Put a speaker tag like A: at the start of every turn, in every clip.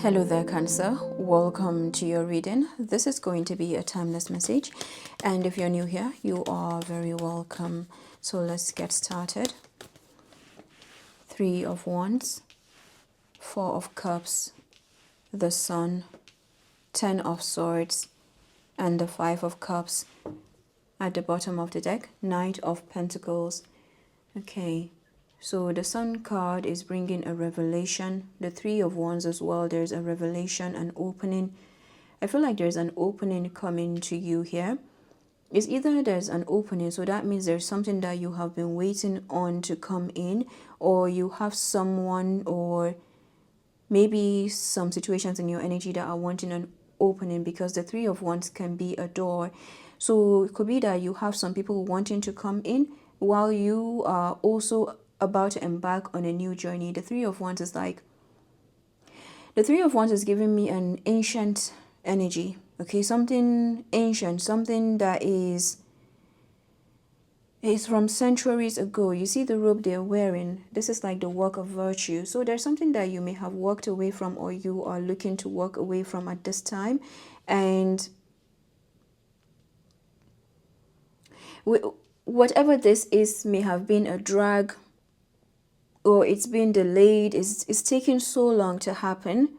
A: Hello there, Cancer. Welcome to your reading. This is going to be a timeless message, and if you're new here, you are very welcome. So let's get started. 3 of Wands, 4 of Cups, the Sun, 10 of Swords, and the 5 of Cups at the bottom of the deck, Knight of Pentacles. Okay. So the Sun card is bringing a revelation. The 3 of Wands as well, there's a revelation, an opening. I feel like there's an opening coming to you here. It's either there's an opening, so that means there's something that you have been waiting on to come in, or you have someone or maybe some situations in your energy that are wanting an opening, because the 3 of Wands can be a door. So it could be that you have some people wanting to come in while you are also about to embark on a new journey. The 3 of Wands is like, the 3 of Wands is giving me an ancient energy. Okay, something ancient, something that is from centuries ago. You see the robe they're wearing. This is like the work of virtue. So there's something that you may have walked away from, or you are looking to walk away from at this time. And whatever this is may have been a drag, or it's been delayed, it's taking so long to happen,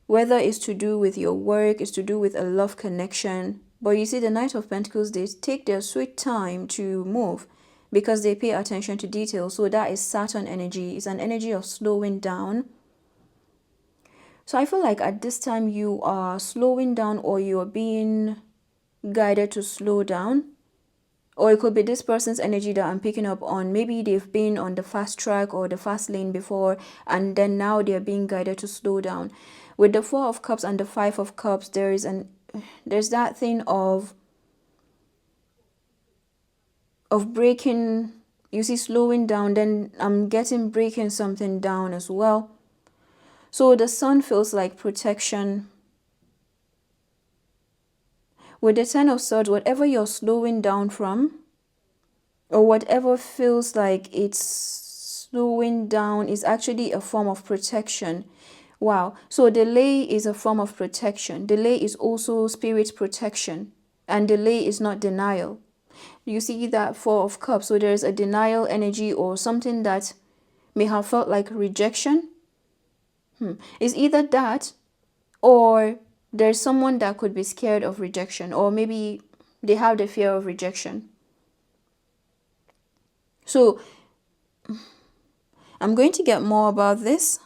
A: whether it's to do with your work, it's to do with a love connection. But you see, the Knight of Pentacles, they take their sweet time to move because they pay attention to details. So that is Saturn energy. It's an energy of slowing down. So I feel like at this time you are slowing down, or you're being guided to slow down. Or it could be this person's energy that I'm picking up on. Maybe they've been on the fast track or the fast lane before, and then now they're being guided to slow down. With the 4 of Cups and the 5 of Cups, there's that thing of breaking. You see, slowing down. Then I'm getting breaking something down as well. So the Sun feels like protection. With the 10 of Swords, whatever you're slowing down from, or whatever feels like it's slowing down, is actually a form of protection. Wow. So delay is a form of protection. Delay is also spirit protection. And delay is not denial. You see that 4 of Cups. So there's a denial energy, or something that may have felt like rejection. It's either that, or there's someone that could be scared of rejection, or maybe they have the fear of rejection. So I'm going to get more about this.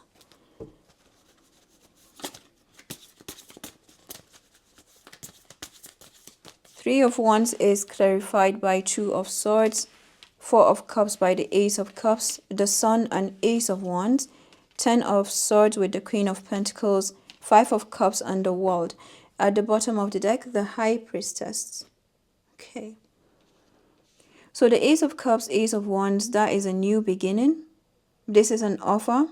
A: Three of Wands is clarified by 2 of Swords, 4 of Cups by the Ace of Cups, the Sun and Ace of Wands, 10 of Swords with the Queen of Pentacles, 5 of Cups and the World. At the bottom of the deck, the High Priestess. Okay. So the Ace of Cups, Ace of Wands, that is a new beginning. This is an offer.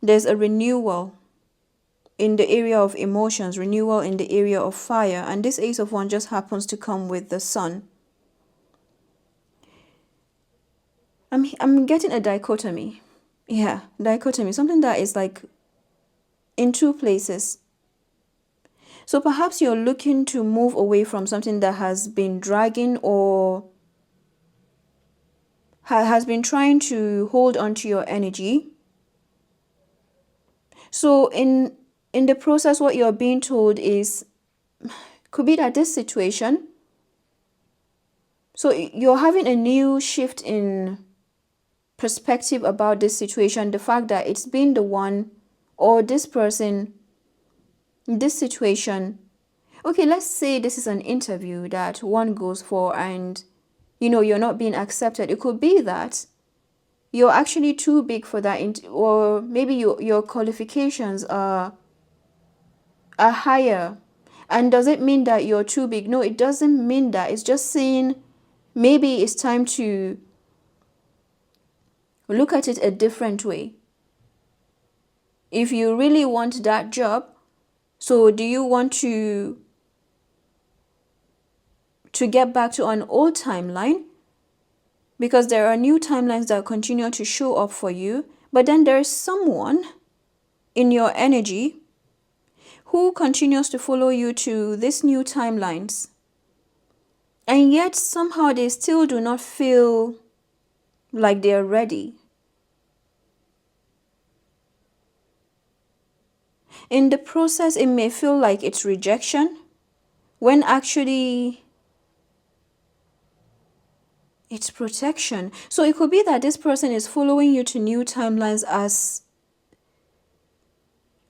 A: There's a renewal in the area of emotions, renewal in the area of fire. And this Ace of Wands just happens to come with the Sun. I'm getting a dichotomy. Yeah, dichotomy. Something that is like in 2 places. So perhaps you're looking to move away from something that has been dragging, or has been trying to hold on to your energy. So in the process, what you're being told is, could be that this situation, so you're having a new shift in perspective about this situation, the fact that it's been the one, or this person, this situation. Okay, let's say this is an interview that one goes for, and you're not being accepted. It could be that you're actually too big for that, or maybe your qualifications are higher. And does it mean that you're too big? No, it doesn't mean that. It's just saying maybe it's time to look at it a different way. If you really want that job, so do you want to get back to an old timeline? Because there are new timelines that continue to show up for you. But then there's someone in your energy who continues to follow you to these new timelines. And yet somehow they still do not feel like they're ready. In the process, it may feel like it's rejection, when actually it's protection. So it could be that this person is following you to new timelines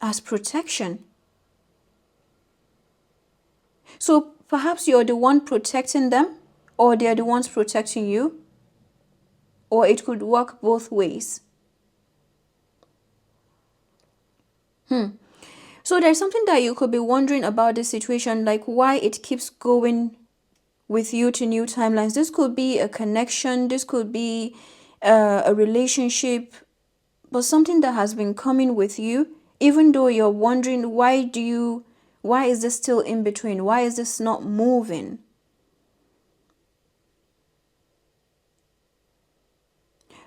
A: as protection. So perhaps you're the one protecting them, or they're the ones protecting you, or it could work both ways. So there's something that you could be wondering about this situation, like why it keeps going with you to new timelines. This could be a connection, this could be a relationship, but something that has been coming with you, even though you're wondering why is this still in between? Why is this not moving?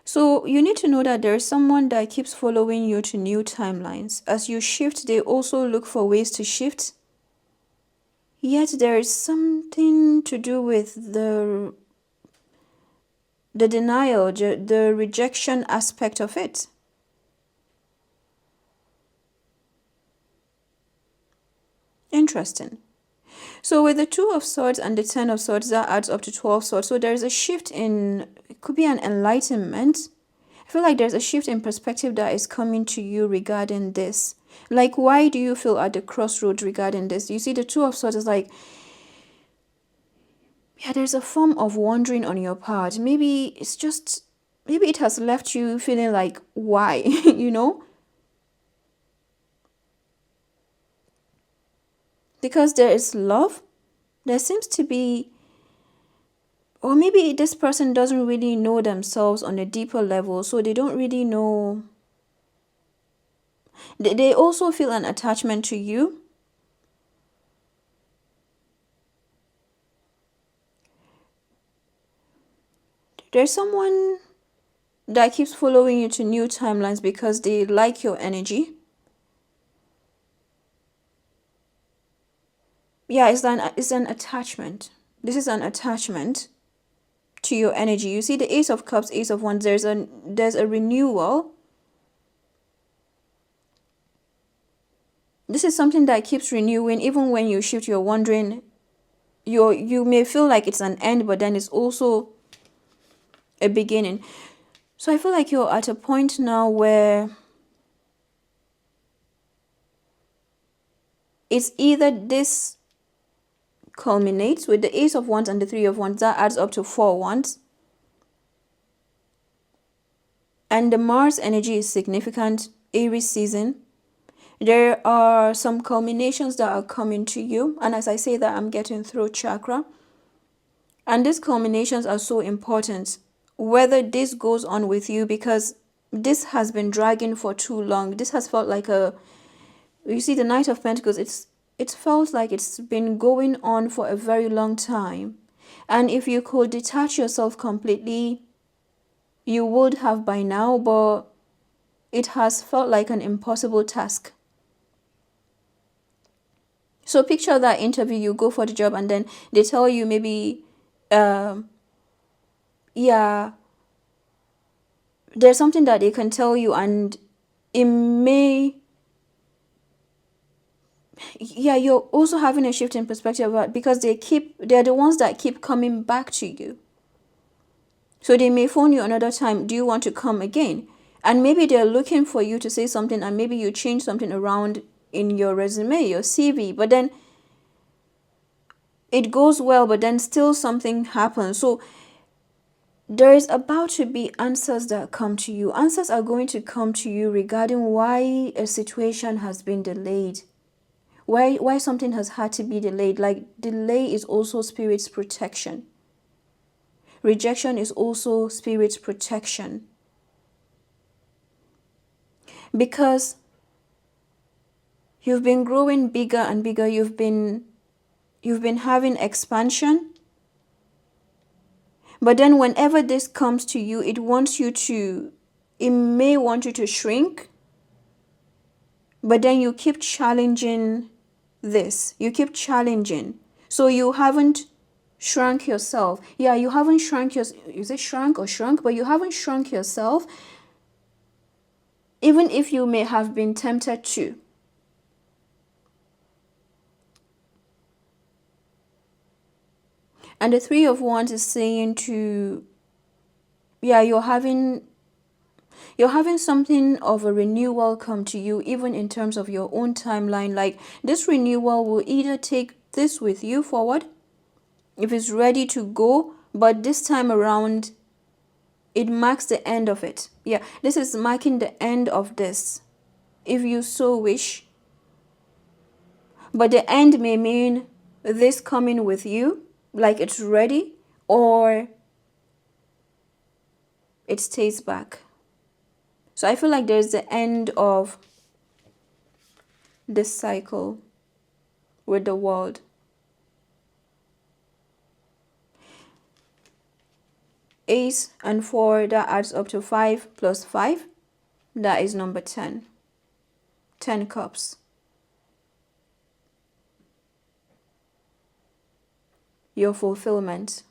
A: So you need to know that there is someone that keeps following you to new timelines. As you shift, they also look for ways to shift. Yet there is something to do with the denial, the rejection aspect of it. Interesting. So with the 2 of Swords and the 10 of Swords, that adds up to 12 Swords. So there's a shift in, it could be an enlightenment. I feel like there's a shift in perspective that is coming to you regarding this. Like, why do you feel at the crossroads regarding this? You see, the 2 of Swords is like, yeah, there's a form of wandering on your part. Maybe it has left you feeling like, why, you know? Because there is love, there seems to be, or maybe this person doesn't really know themselves on a deeper level, so they don't really know. They also feel an attachment to you. There's someone that keeps following you to new timelines because they like your energy. Yeah, it's an attachment. This is an attachment to your energy. You see the Ace of Cups, Ace of Wands, there's a renewal. This is something that keeps renewing. Even when you shift, you're wondering, you may feel like it's an end, but then it's also a beginning. So I feel like you're at a point now where it's either this culminates with the Ace of Wands and the 3 of Wands, that adds up to 4 Wands. And the Mars energy is significant, Aries season. There are some culminations that are coming to you. And as I say that, I'm getting throat chakra. And these culminations are so important. Whether this goes on with you, because this has been dragging for too long. This has felt like you see the Knight of Pentacles, it's felt like it's been going on for a very long time. And if you could detach yourself completely, you would have by now, but it has felt like an impossible task. So picture that interview, you go for the job and then they tell you maybe, yeah, there's something that they can tell you and it may, yeah, you're also having a shift in perspective because they're the ones that keep coming back to you. So they may phone you another time, do you want to come again? And maybe they're looking for you to say something and maybe you change something around in your resume, your CV, but then it goes well, but then still something happens. So there is about to be answers that come to you. Answers are going to come to you regarding why a situation has been delayed. Why something has had to be delayed. Like, delay is also spirit's protection. Rejection is also spirit's protection. Because you've been growing bigger and bigger, you've been having expansion. But then whenever this comes to you, it may want you to shrink. But then you keep challenging this. You keep challenging. So you haven't shrunk yourself. Yeah, you haven't shrunk your, is it shrunk or shrunk? But you haven't shrunk yourself, even if you may have been tempted to. And the Three of Wands is saying to, yeah, you're having something of a renewal come to you, even in terms of your own timeline. Like this renewal will either take this with you forward, if it's ready to go, but this time around, it marks the end of it. Yeah, this is marking the end of this, if you so wish. But the end may mean this coming with you, like it's ready, or it stays back. So I feel like there's the end of this cycle with the world. Ace and 4, that adds up to 5 plus 5. That is number 10. 10 cups. Your fulfillment.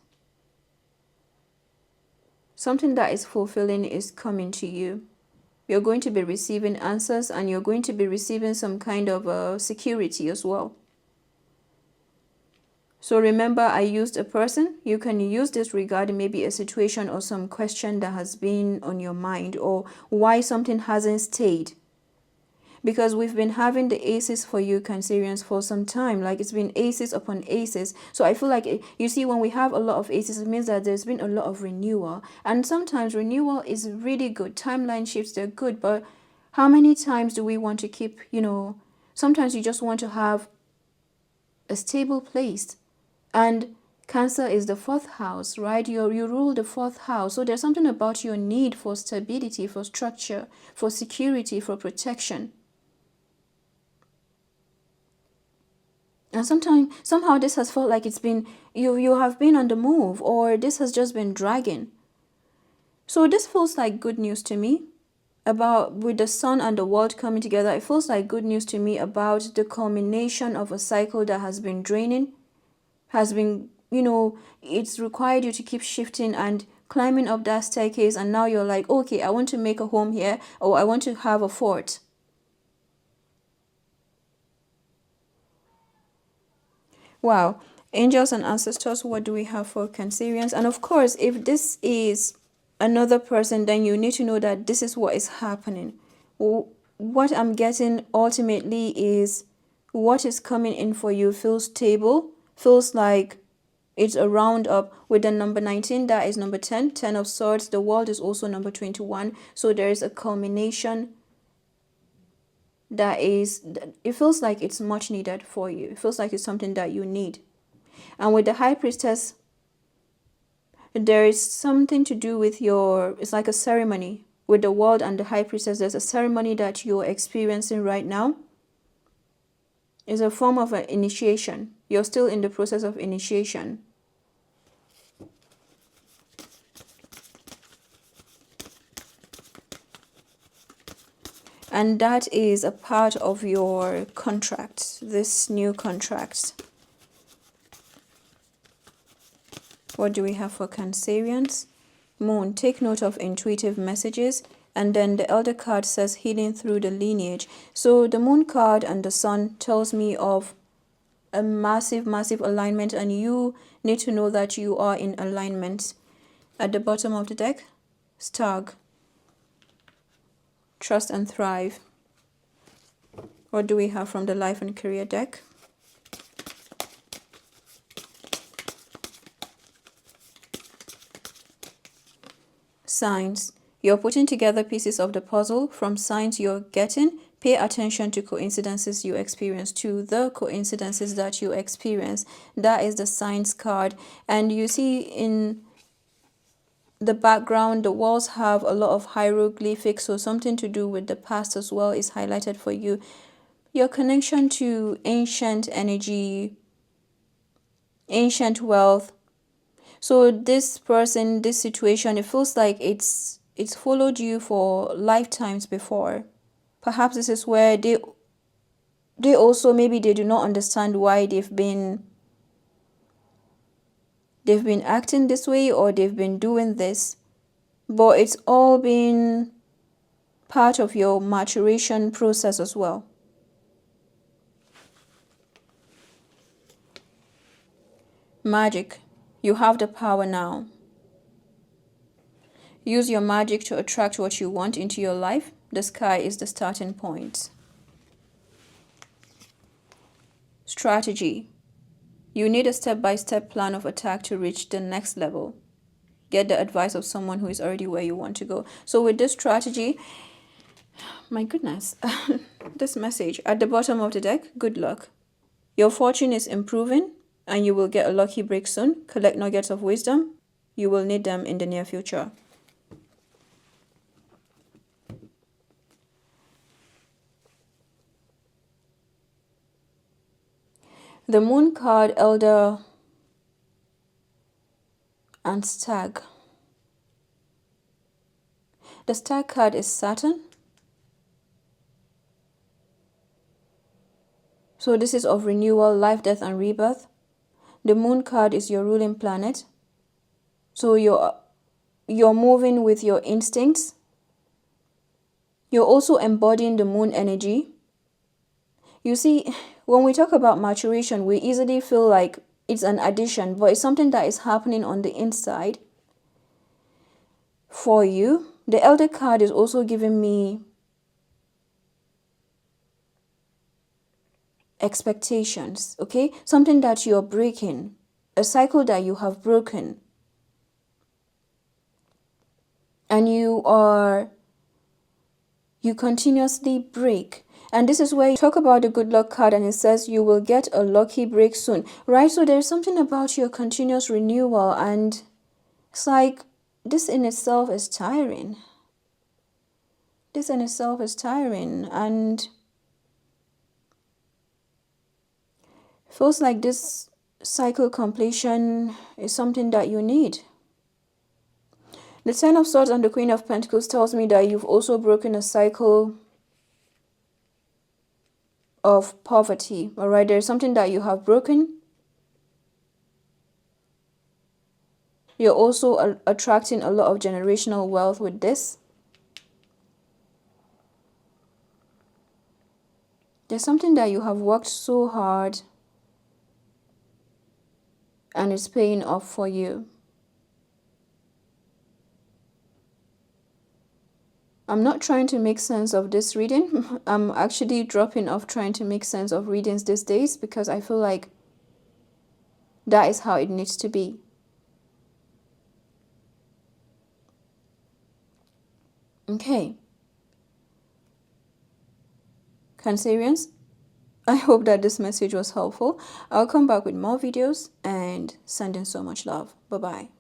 A: Something that is fulfilling is coming to you. You're going to be receiving answers, and you're going to be receiving some kind of security as well. So remember, I used a person. You can use this regarding maybe a situation or some question that has been on your mind, or why something hasn't stayed. Because we've been having the aces for you, Cancerians, for some time. Like it's been aces upon aces. So I feel like, you see, when we have a lot of aces, it means that there's been a lot of renewal. And sometimes renewal is really good. Timeline shifts, they're good. But how many times do we want to keep, sometimes you just want to have a stable place. And Cancer is the 4th house, right? You rule the 4th house. So there's something about your need for stability, for structure, for security, for protection. And somehow this has felt like it's been, you have been on the move, or this has just been dragging. So this feels like good news to me about, with the sun and the world coming together, it feels like good news to me about the culmination of a cycle that has been draining, has been, it's required you to keep shifting and climbing up that staircase, and now you're like, okay, I want to make a home here, or I want to have a fort. Wow. Angels and ancestors, what do we have for Cancerians? And of course, if this is another person, then you need to know that this is what is happening. What I'm getting ultimately is what is coming in for you feels stable, feels like it's a roundup. With the number 19, that is number 10, 10 of swords. The world is also number 21. So there is a culmination that is, it feels like it's much needed for you. It feels like it's something that you need. And with the High Priestess, there is something to do with it's like a ceremony. With the world and the High Priestess, there's a ceremony that you're experiencing right now. It's a form of an initiation. You're still in the process of initiation. And that is a part of your contract, this new contract. What do we have for Cancerians? Moon, take note of intuitive messages. And then the Elder card says healing through the lineage. So the Moon card and the Sun tells me of a massive, massive alignment. And you need to know that you are in alignment. At the bottom of the deck, Stag. Trust and thrive. What do we have from the life and career deck? Signs. You're putting together pieces of the puzzle from signs you're getting. Pay attention to coincidences you experience, to the coincidences that you experience. That is the signs card. And you see in the background, the walls have a lot of hieroglyphics, so something to do with the past as well is highlighted for you. Your connection to ancient energy, ancient wealth. So this person, this situation, it feels like it's followed you for lifetimes before. Perhaps this is where they also, maybe they do not understand why they've been acting this way, or they've been doing this, but it's all been part of your maturation process as well. Magic. You have the power now. Use your magic to attract what you want into your life. The sky is the starting point. Strategy. You need a step-by-step plan of attack to reach the next level. Get the advice of someone who is already where you want to go. So with this strategy, my goodness, this message at the bottom of the deck, good luck. Your fortune is improving and you will get a lucky break soon. Collect nuggets of wisdom. You will need them in the near future. The Moon card, Elder and Stag. The Stag card is Saturn. So this is of renewal, life, death, and rebirth. The Moon card is your ruling planet. So you're moving with your instincts. You're also embodying the moon energy. You see, when we talk about maturation, we easily feel like it's an addition, but it's something that is happening on the inside for you. The Elder card is also giving me expectations, okay? Something that you're breaking, a cycle that you have broken. And you continuously break. And this is where you talk about the good luck card and it says you will get a lucky break soon, right? So there's something about your continuous renewal, and it's like this in itself is tiring. This in itself is tiring, and feels like this cycle completion is something that you need. The Ten of Swords and the Queen of Pentacles tells me that you've also broken a cycle of poverty, all right? There's something that you have broken. You're also attracting a lot of generational wealth with this. There's something that you have worked so hard and it's paying off for you. I'm not trying to make sense of this reading. I'm actually dropping off trying to make sense of readings these days because I feel like that is how it needs to be. Okay. Cancerians, I hope that this message was helpful. I'll come back with more videos and sending so much love. Bye-bye.